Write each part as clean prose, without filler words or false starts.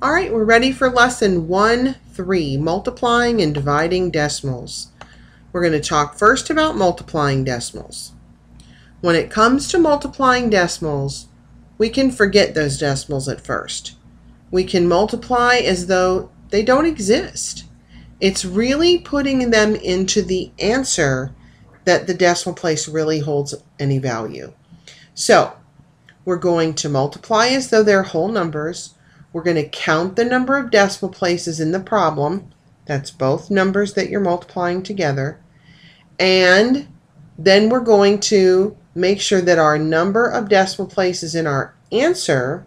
All right, we're ready for lesson 1-3, multiplying and dividing decimals. We're going to talk first about multiplying decimals. When it comes to multiplying decimals, we can forget those decimals at first. We can multiply as though they don't exist. It's really putting them into the answer that the decimal place really holds any value. So, we're going to multiply as though they're whole numbers. We're going to count the number of decimal places in the problem. That's both numbers that you're multiplying together. And then we're going to make sure that our number of decimal places in our answer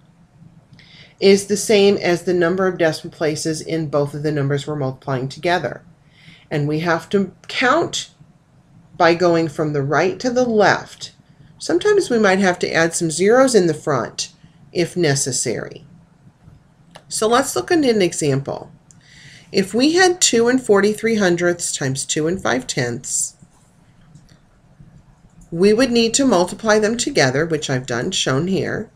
is the same as the number of decimal places in both of the numbers we're multiplying together. And we have to count by going from the right to the left. Sometimes we might have to add some zeros in the front if necessary. So let's look at an example. If we had 2 43/100 times 2 5/10, we would need to multiply them together, which I've done, shown here.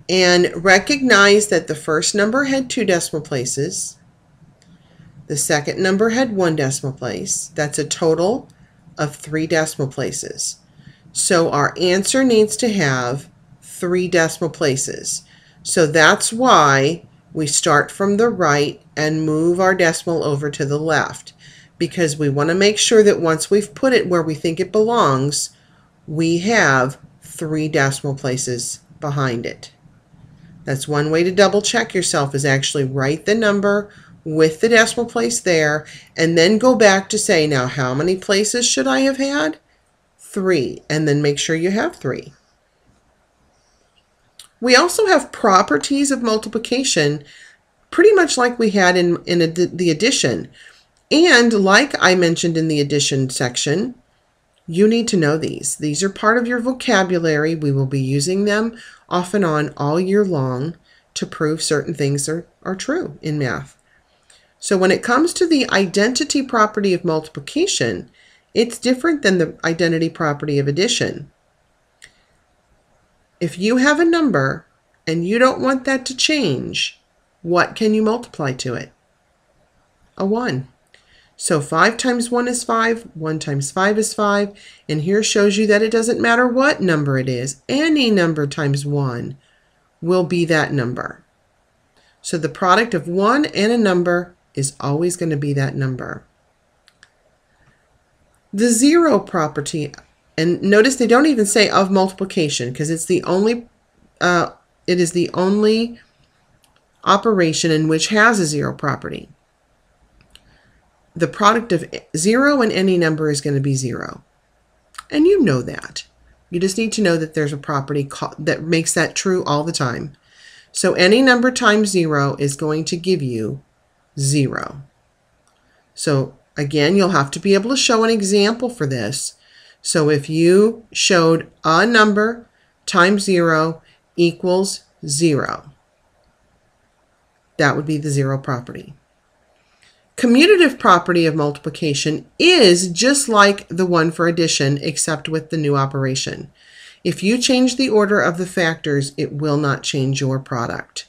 And recognize that the first number had 2 decimal places. The second number had 1 decimal place. That's a total of 3 decimal places. So our answer needs to have 3 decimal places. So that's why we start from the right and move our decimal over to the left, because we want to make sure that once we've put it where we think it belongs, we have 3 decimal places behind it. That's one way to double check yourself, is actually write the number with the decimal place there and then go back to say, now how many places should I have had? 3, and then make sure you have 3. We also have properties of multiplication, pretty much like we had in the addition. And like I mentioned in the addition section, you need to know these. These are part of your vocabulary. We will be using them off and on all year long to prove certain things are true in math. So when it comes to the identity property of multiplication, it's different than the identity property of addition. If you have a number and you don't want that to change, what can you multiply to it? A 1. So 5 times 1 is 5, 1 times 5 is 5, and here shows you that it doesn't matter what number it is. Any number times 1 will be that number. So the product of 1 and a number is always going to be that number. The 0 property, and notice they don't even say of multiplication, because it's the only it is the only operation in which has a 0 property. The product of 0 and any number is going to be 0. And you know that. You just need to know that there's a property that makes that true all the time. So any number times 0 is going to give you 0. So again, you'll have to be able to show an example for this. So if you showed a number times 0 equals 0, that would be the 0 property. Commutative property of multiplication is just like the one for addition, except with the new operation. If you change the order of the factors, it will not change your product.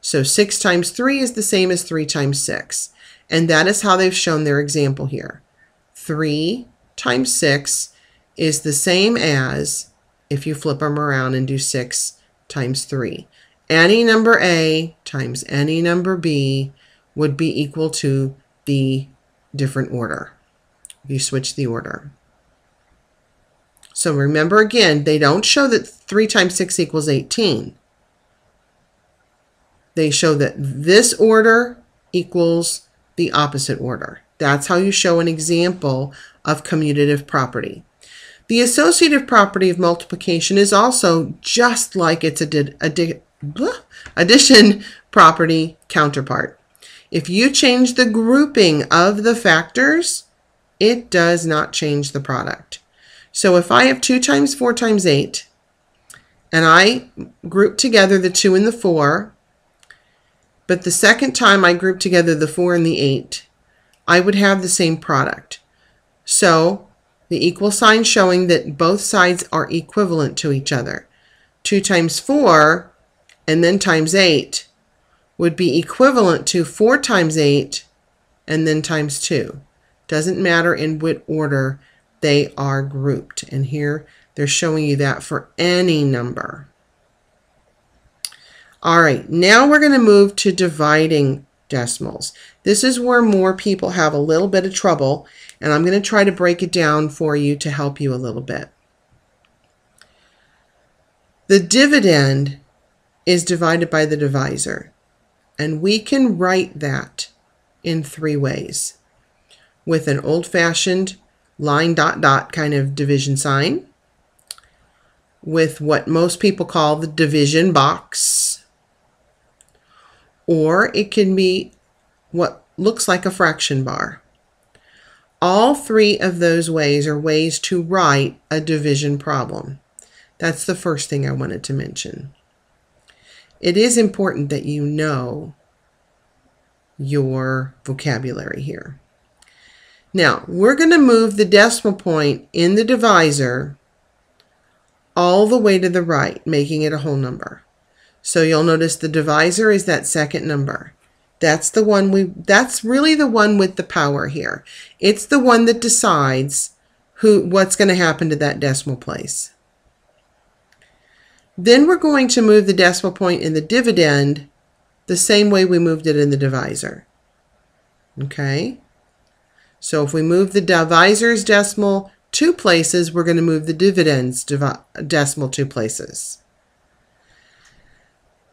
So 6 times 3 is the same as 3 times 6. And that is how they've shown their example here. 3 times 6 is the same as, if you flip them around and do 6 times 3. Any number A times any number B would be equal to the different order. You switch the order. So remember again, they don't show that 3 times 6 equals 18. They show that this order equals the opposite order. That's how you show an example of commutative property. The associative property of multiplication is also just like its addition property counterpart. If you change the grouping of the factors, it does not change the product. So if I have 2 times 4 times 8, and I group together the 2 and the 4, but the second time I group together the 4 and the 8, I would have the same product. So the equal sign showing that both sides are equivalent to each other. 2 times 4 and then times 8 would be equivalent to 4 times 8 and then times 2. Doesn't matter in what order they are grouped. And here they're showing you that for any number. All right, now we're going to move to dividing decimals. This is where more people have a little bit of trouble, and I'm going to try to break it down for you to help you a little bit. The dividend is divided by the divisor, and we can write that in 3 ways. With an old-fashioned line dot dot kind of division sign, with what most people call the division box, or it can be what looks like a fraction bar. All 3 of those ways are ways to write a division problem. That's the first thing I wanted to mention. It is important that you know your vocabulary here. Now, we're going to move the decimal point in the divisor all the way to the right, making it a whole number. So you'll notice the divisor is that second number. That's really the one with the power here. It's the one that decides what's going to happen to that decimal place. Then we're going to move the decimal point in the dividend the same way we moved it in the divisor. Okay? So if we move the divisor's decimal 2 places, we're going to move the dividend's decimal 2 places.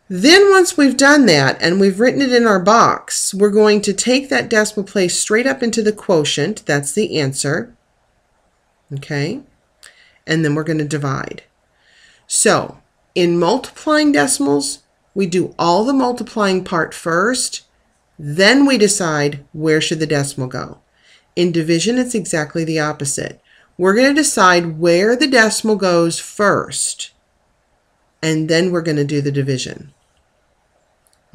Then once we've done that and we've written it in our box, we're going to take that decimal place straight up into the quotient. That's the answer. Okay? And then we're going to divide. So in multiplying decimals, we do all the multiplying part first, then we decide where should the decimal go. In division, it's exactly the opposite. We're going to decide where the decimal goes first, and then we're going to do the division.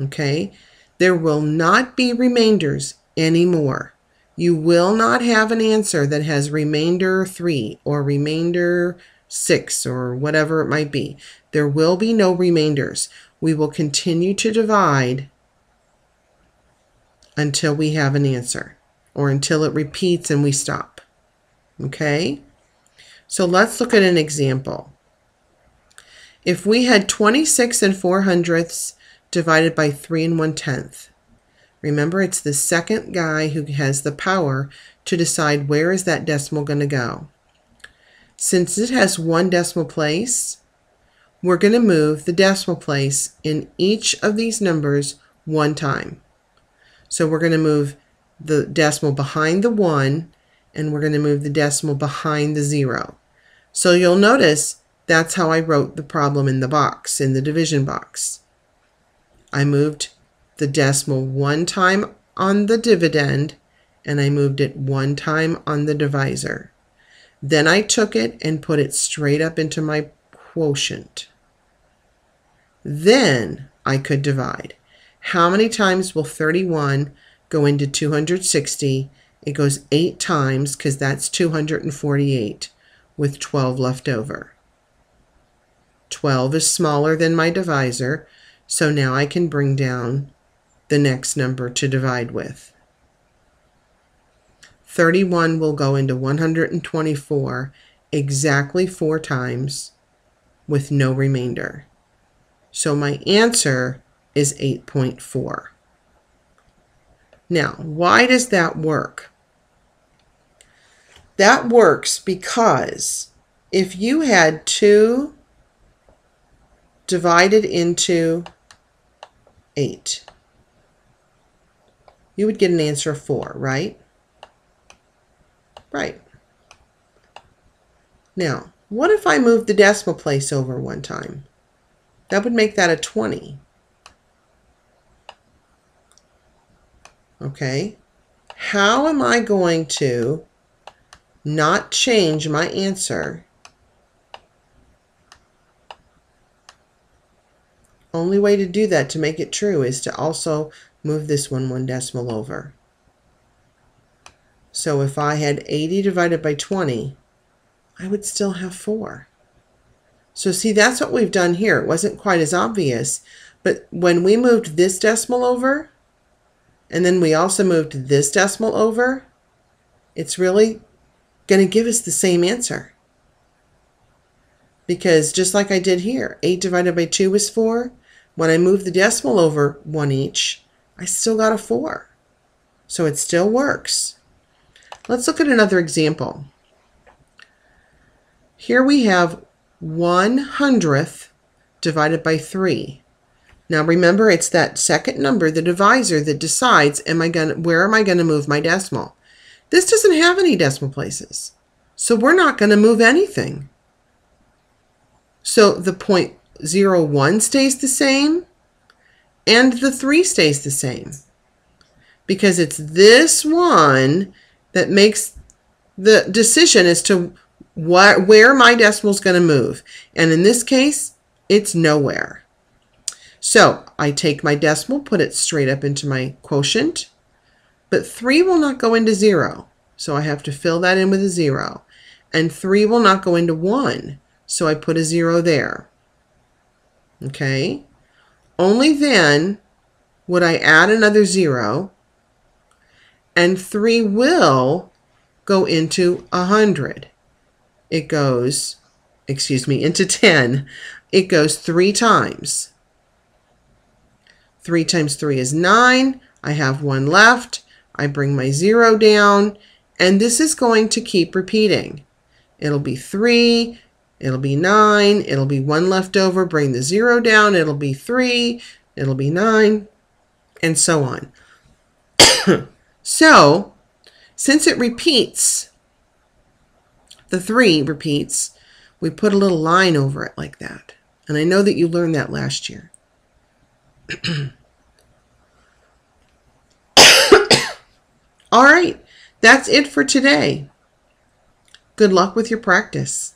Okay? There will not be remainders anymore. You will not have an answer that has remainder 3 or remainder 6 or whatever it might be. There will be no remainders. We will continue to divide until we have an answer, or until it repeats and we stop. Okay? So let's look at an example. If we had 26 4/100 divided by 3 1/10, remember it's the second guy who has the power to decide where is that decimal going to go. Since it has 1 decimal place, we're going to move the decimal place in each of these numbers 1 time. So we're going to move the decimal behind the 1, and we're going to move the decimal behind the 0. So you'll notice that's how I wrote the problem in the box, in the division box. I moved the decimal 1 time on the dividend, and I moved it 1 time on the divisor. Then I took it and put it straight up into my quotient. Then I could divide. How many times will 31 go into 260? It goes 8 times, because that's 248, with 12 left over. 12 is smaller than my divisor, so now I can bring down the next number to divide with. 31 will go into 124 exactly 4 times with no remainder. So my answer is 8.4. Now, why does that work? That works because if you had 2 divided into 8, you would get an answer of 4, right? Right. Now, what if I moved the decimal place over 1 time? That would make that a 20. Okay. How am I going to not change my answer? Only way to do that, to make it true, is to also move this one decimal over. So if I had 80 divided by 20, I would still have 4. So see, that's what we've done here. It wasn't quite as obvious, But when we moved this decimal over, and then we also moved this decimal over, it's really going to give us the same answer. Because just like I did here, 8 divided by 2 is 4. When I move the decimal over 1 each, I still got a 4. So it still works. Let's look at another example. Here we have 1/100th divided by 3. Now remember, it's that second number, the divisor, that decides where am I going to move my decimal. This doesn't have any decimal places, so we're not going to move anything. So the 0.01 stays the same, and the 3 stays the same, because it's this one that makes the decision as to where my decimal is going to move. And in this case, it's nowhere. So I take my decimal, put it straight up into my quotient, but 3 will not go into 0. So I have to fill that in with a 0. And 3 will not go into 1. So I put a 0 there. Okay? Only then would I add another 0, and 3 will go into 100. It goes, into 10. It goes 3 times. 3 times 3 is 9. I have 1 left. I bring my 0 down, and this is going to keep repeating. It'll be 3, it'll be 9, it'll be 1 left over, bring the 0 down, it'll be 3, it'll be 9, and so on. So, since it repeats, the 3 repeats, we put a little line over it like that. And I know that you learned that last year. All right, that's it for today. Good luck with your practice.